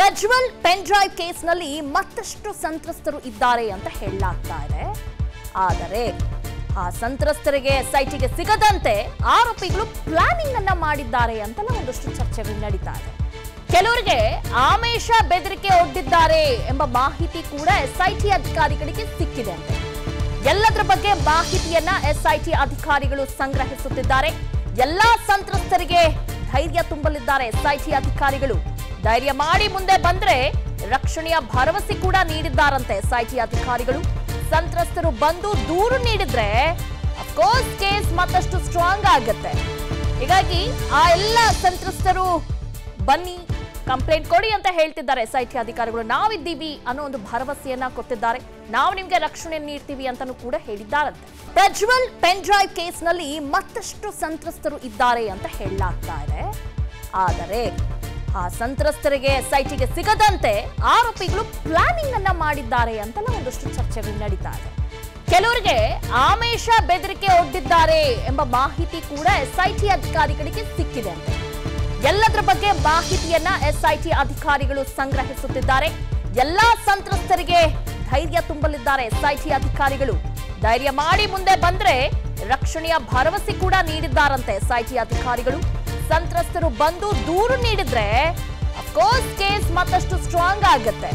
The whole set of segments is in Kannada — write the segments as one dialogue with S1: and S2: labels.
S1: ಪ್ರಜ್ವಲ್ ಪೆನ್ ಡ್ರೈವ್ ಕೇಸ್ನಲ್ಲಿ ಮತ್ತಷ್ಟು ಸಂತ್ರಸ್ತರು ಇದ್ದಾರೆ ಅಂತ ಹೇಳಲಾಗ್ತಾ ಇದೆ. ಆದರೆ ಆ ಸಂತ್ರಸ್ತರಿಗೆ ಎಸ್ಐಟಿಗೆ ಸಿಗದಂತೆ ಆರೋಪಿಗಳು ಪ್ಲಾನಿಂಗ್ ಅನ್ನ ಮಾಡಿದ್ದಾರೆ ಅಂತ ಒಂದಷ್ಟು ಚರ್ಚೆಗಳು ನಡೀತಾ ಇದೆ. ಕೆಲವರಿಗೆ ಆಮೇಶ ಬೆದರಿಕೆ ಒಡ್ಡಿದ್ದಾರೆ ಎಂಬ ಮಾಹಿತಿ ಕೂಡ ಎಸ್ಐಟಿ ಅಧಿಕಾರಿಗಳಿಗೆ ಸಿಕ್ಕಿದೆ ಅಂತೆ. ಎಲ್ಲದರ ಬಗ್ಗೆ ಮಾಹಿತಿಯನ್ನ ಎಸ್ಐಟಿ ಅಧಿಕಾರಿಗಳು ಸಂಗ್ರಹಿಸುತ್ತಿದ್ದಾರೆ. ಎಲ್ಲಾ ಸಂತ್ರಸ್ತರಿಗೆ ಧೈರ್ಯ ತುಂಬಲಿದ್ದಾರೆ ಎಸ್ಐಟಿ ಅಧಿಕಾರಿಗಳು. ಧೈರ್ಯ ಮಾಡಿ ಮುಂದೆ ಬಂದ್ರೆ ರಕ್ಷಣೆಯ ಭರವಸೆ ಕೂಡ ನೀಡಿದ್ದಾರಂತೆ ಎಸ್ಐಟಿ ಅಧಿಕಾರಿಗಳು. ಸಂತ್ರಸ್ತರು ಬಂದು ದೂರು ನೀಡಿದ್ರೆ ಅಫ್ಕೋರ್ಸ್ ಕೇಸ್ ಮತ್ತಷ್ಟು ಸ್ಟ್ರಾಂಗ್ ಆಗುತ್ತೆ. ಹೀಗಾಗಿ ಆ ಎಲ್ಲ ಸಂತ್ರಸ್ತರು ಬನ್ನಿ ಕಂಪ್ಲೇಂಟ್ ಕೊಡಿ ಅಂತ ಹೇಳ್ತಿದ್ದಾರೆ ಎಸ್ಐಟಿ ಅಧಿಕಾರಿಗಳು. ನಾವಿದ್ದೀವಿ ಅನ್ನೋ ಒಂದು ಭರವಸೆಯನ್ನ ಕೊಟ್ಟಿದ್ದಾರೆ. ನಾವು ನಿಮ್ಗೆ ರಕ್ಷಣೆ ನೀಡ್ತೀವಿ ಅಂತಾನೂ ಕೂಡ ಹೇಳಿದ್ದಾರಂತೆ. ಪ್ರಜ್ವಲ್ ಪೆನ್ ಡ್ರೈವ್ ಕೇಸ್ನಲ್ಲಿ ಮತ್ತಷ್ಟು ಸಂತ್ರಸ್ತರು ಇದ್ದಾರೆ ಅಂತ ಹೇಳಲಾಗ್ತಾ ಇದೆ. ಆದರೆ ಆ ಸಂತ್ರಸ್ತರಿಗೆ ಎಸ್ಐಟಿಗೆ ಸಿಗದಂತೆ ಆರೋಪಿಗಳು ಪ್ಲಾನಿಂಗ್ ಅನ್ನ ಮಾಡಿದ್ದಾರೆ ಅಂತ ಒಂದಷ್ಟು ಚರ್ಚೆಗಳು ನಡೀತಾ ಇದೆ. ಕೆಲವರಿಗೆ ಆಮೇಶ ಬೆದರಿಕೆ ಒಡ್ಡಿದ್ದಾರೆ ಎಂಬ ಮಾಹಿತಿ ಕೂಡ ಎಸ್ಐಟಿ ಅಧಿಕಾರಿಗಳಿಗೆ ಸಿಕ್ಕಿದೆ ಅಂತೆ. ಎಲ್ಲದರ ಬಗ್ಗೆ ಮಾಹಿತಿಯನ್ನ ಎಸ್ಐಟಿ ಅಧಿಕಾರಿಗಳು ಸಂಗ್ರಹಿಸುತ್ತಿದ್ದಾರೆ. ಎಲ್ಲಾ ಸಂತ್ರಸ್ತರಿಗೆ ಧೈರ್ಯ ತುಂಬಲಿದ್ದಾರೆ ಎಸ್ಐಟಿ ಅಧಿಕಾರಿಗಳು. ಧೈರ್ಯ ಮಾಡಿ ಮುಂದೆ ಬಂದ್ರೆ ರಕ್ಷಣೆಯ ಭರವಸೆ ಕೂಡ ನೀಡಿದ್ದಾರಂತೆ ಎಸ್ಐಟಿ ಅಧಿಕಾರಿಗಳು. ಸಂತ್ರಸ್ತರು ಬಂದು ದೂರು ನೀಡಿದ್ರೆ ಅಫ್ಕೋರ್ಸ್ ಕೇಸ್ ಮತ್ತಷ್ಟು ಸ್ಟ್ರಾಂಗ್ ಆಗುತ್ತೆ.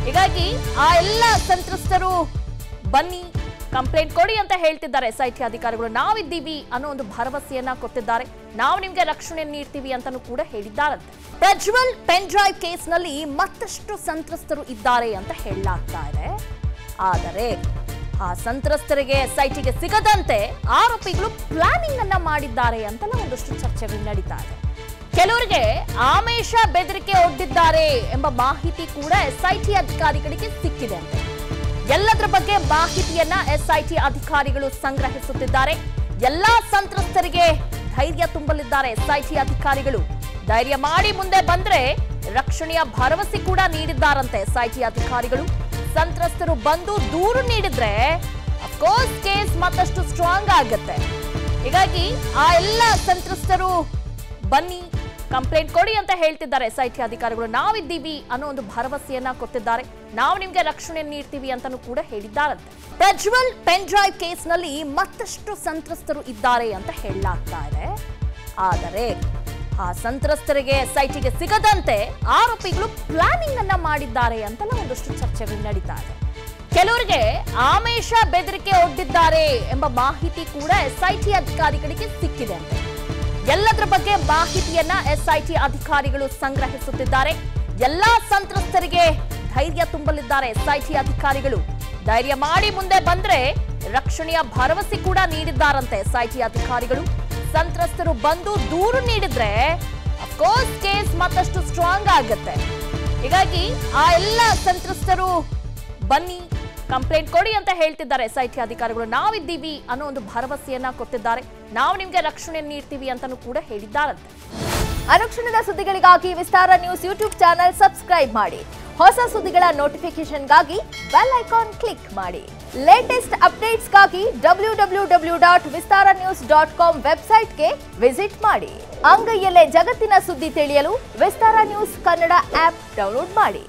S1: ಹೀಗಾಗಿ ಆ ಎಲ್ಲ ಸಂತ್ರಸ್ತರು ಬನ್ನಿ ಕಂಪ್ಲೇಂಟ್ ಕೊಡಿ ಅಂತ ಹೇಳ್ತಿದ್ದಾರೆ ಎಸ್ಐಟಿ ಅಧಿಕಾರಿಗಳು. ನಾವಿದ್ದೀವಿ ಅನ್ನೋ ಒಂದು ಭರವಸೆಯನ್ನ ಕೊಟ್ಟಿದ್ದಾರೆ. ನಾವು ನಿಮ್ಗೆ ರಕ್ಷಣೆ ನೀಡ್ತೀವಿ ಅಂತಾನೂ ಕೂಡ ಹೇಳಿದ್ದಾರಂತೆ. ಪ್ರಜ್ವಲ್ ಪೆನ್ ಡ್ರೈವ್ ಕೇಸ್ನಲ್ಲಿ ಮತ್ತಷ್ಟು ಸಂತ್ರಸ್ತರು ಇದ್ದಾರೆ ಅಂತ ಹೇಳಲಾಗ್ತಾ ಇದೆ. ಆದರೆ ಆ ಸಂತ್ರಸ್ತರಿಗೆ ಎಸ್ಐಟಿಗೆ ಸಿಗದಂತೆ ಆರೋಪಿಗಳು ಪ್ಲಾನಿಂಗ್ ಅನ್ನ ಮಾಡಿದ್ದಾರೆ ಅಂತ ಒಂದಷ್ಟು ಚರ್ಚೆಗಳು ನಡೀತಾ ಇದೆ. ಕೆಲವರಿಗೆ ಆಮೇಶ ಬೆದರಿಕೆ ಒಡ್ಡಿದ್ದಾರೆ ಎಂಬ ಮಾಹಿತಿ ಕೂಡ ಎಸ್ಐಟಿ ಅಧಿಕಾರಿಗಳಿಗೆ ಸಿಕ್ಕಿದೆ ಅಂತೆ. ಎಲ್ಲದರ ಬಗ್ಗೆ ಮಾಹಿತಿಯನ್ನ ಎಸ್ಐಟಿ ಅಧಿಕಾರಿಗಳು ಸಂಗ್ರಹಿಸುತ್ತಿದ್ದಾರೆ. ಎಲ್ಲಾ ಸಂತ್ರಸ್ತರಿಗೆ ಧೈರ್ಯ ತುಂಬಲಿದ್ದಾರೆ ಎಸ್ಐಟಿ ಅಧಿಕಾರಿಗಳು. ಧೈರ್ಯ ಮಾಡಿ ಮುಂದೆ ಬಂದ್ರೆ ರಕ್ಷಣೆಯ ಭರವಸೆ ಕೂಡ ನೀಡಿದ್ದಾರಂತೆ ಎಸ್ಐಟಿ ಅಧಿಕಾರಿಗಳು. ಸಂತ್ರಸ್ತರು ಬಂದು ದೂರು ನೀಡಿದ್ರೆ ಅಫ್ಕೋರ್ಸ್ ಕೇಸ್ ಮತ್ತಷ್ಟು ಸ್ಟ್ರಾಂಗ್ ಆಗುತ್ತೆ. ಹೀಗಾಗಿ ಆ ಎಲ್ಲ ಸಂತ್ರಸ್ತರು ಬನ್ನಿ ಕಂಪ್ಲೇಂಟ್ ಕೊಡಿ ಅಂತ ಹೇಳ್ತಿದ್ದಾರೆ ಎಸ್ಐಟಿ ಅಧಿಕಾರಿಗಳು. ನಾವಿದ್ದೀವಿ ಅನ್ನೋ ಒಂದು ಭರವಸೆಯನ್ನ ಕೊಟ್ಟಿದ್ದಾರೆ. ನಾವು ನಿಮ್ಗೆ ರಕ್ಷಣೆ ನೀಡ್ತೀವಿ ಅಂತಾನೂ ಕೂಡ ಹೇಳಿದ್ದಾರಂತೆ. ಪ್ರಜ್ವಲ್ ಪೆನ್ ಡ್ರೈವ್ ಕೇಸ್ನಲ್ಲಿ ಮತ್ತಷ್ಟು ಸಂತ್ರಸ್ತರು ಇದ್ದಾರೆ ಅಂತ ಹೇಳಲಾಗ್ತಾ ಇದೆ. ಆದರೆ ಆ ಸಂತ್ರಸ್ತರಿಗೆ ಎಸ್ಐಟಿಗೆ ಸಿಗದಂತೆ ಆರೋಪಿಗಳು ಪ್ಲಾನಿಂಗ್ ಅನ್ನ ಮಾಡಿದ್ದಾರೆ ಅಂತ ಒಂದಷ್ಟು ಚರ್ಚೆಗಳು ನಡೀತಾ ಇದೆ. ಕೆಲವರಿಗೆ ಆಮೇಶ ಬೆದರಿಕೆ ಒಡ್ಡಿದ್ದಾರೆ ಎಂಬ ಮಾಹಿತಿ ಕೂಡ ಎಸ್ಐಟಿ ಅಧಿಕಾರಿಗಳಿಗೆ ಸಿಕ್ಕಿದೆ ಅಂತೆ. ಎಲ್ಲದರ ಬಗ್ಗೆ ಮಾಹಿತಿಯನ್ನ ಎಸ್ಐಟಿ ಅಧಿಕಾರಿಗಳು ಸಂಗ್ರಹಿಸುತ್ತಿದ್ದಾರೆ. ಎಲ್ಲಾ ಸಂತ್ರಸ್ತರಿಗೆ ಧೈರ್ಯ ತುಂಬಲಿದ್ದಾರೆ ಎಸ್ಐಟಿ ಅಧಿಕಾರಿಗಳು. ಧೈರ್ಯ ಮಾಡಿ ಮುಂದೆ ಬಂದ್ರೆ ರಕ್ಷಣೆಯ ಭರವಸೆ ಕೂಡ ನೀಡಿದ್ದಾರಂತೆ ಎಸ್ಐಟಿ ಅಧಿಕಾರಿಗಳು. ಸಂತ್ರಸ್ತರು ಬಂದು ದೂರು ನೀಡಿದ್ರೆ ಅಫ್ಕೋರ್ಸ್ ಕೇಸ್ ಮತ್ತಷ್ಟು ಸ್ಟ್ರಾಂಗ್ ಆಗುತ್ತೆ. ಹೀಗಾಗಿ ಆ ಎಲ್ಲ ಸಂತ್ರಸ್ತರು ಬನ್ನಿ ಕಂಪ್ಲೇಂಟ್ ಕೊಡಿ ಅಂತ ಹೇಳ್ತಿದ್ದಾರೆ ಎಸ್ಐಟಿ ಅಧಿಕಾರಿಗಳು. ನಾವಿದ್ದೀವಿ ಅನ್ನೋ ಒಂದು ಭರವಸೆಯನ್ನ ಕೊಟ್ಟಿದ್ದಾರೆ. ನಾವು ನಿಮ್ಗೆ ರಕ್ಷಣೆ ನೀಡ್ತೀವಿ ಅಂತಾನೂ ಕೂಡ ಹೇಳಿದ್ದಾರಂತೆ.
S2: ಅನುಕ್ಷಣದ ಸುದ್ದಿಗಳಿಗಾಗಿ ವಿಸ್ತಾರ ನ್ಯೂಸ್ ಯೂಟ್ಯೂಬ್ ಚಾನೆಲ್ ಸಬ್ಸ್ಕ್ರೈಬ್ ಮಾಡಿ. ಹೊಸ ಸುದ್ದಿಗಳ ನೋಟಿಫಿಕೇಶನ್ಗಾಗಿ ಬೆಲ್ ಐಕಾನ್ ಕ್ಲಿಕ್ ಮಾಡಿ. ಲೇಟೆಸ್ಟ್ ಅಪ್ಡೇಟ್ಸ್ಗಾಗಿ www.vistaranews.com ವೆಬ್ಸೈಟ್ಗೆ ವಿಸಿಟ್ ಮಾಡಿ. ಅಂಗೈಯಲ್ಲೇ ಜಗತ್ತಿನ ಸುದ್ದಿ ತಿಳಿಯಲು ವಿಸ್ತಾರ ನ್ಯೂಸ್ ಕನ್ನಡ ಆಪ್ ಡೌನ್ಲೋಡ್ ಮಾಡಿ.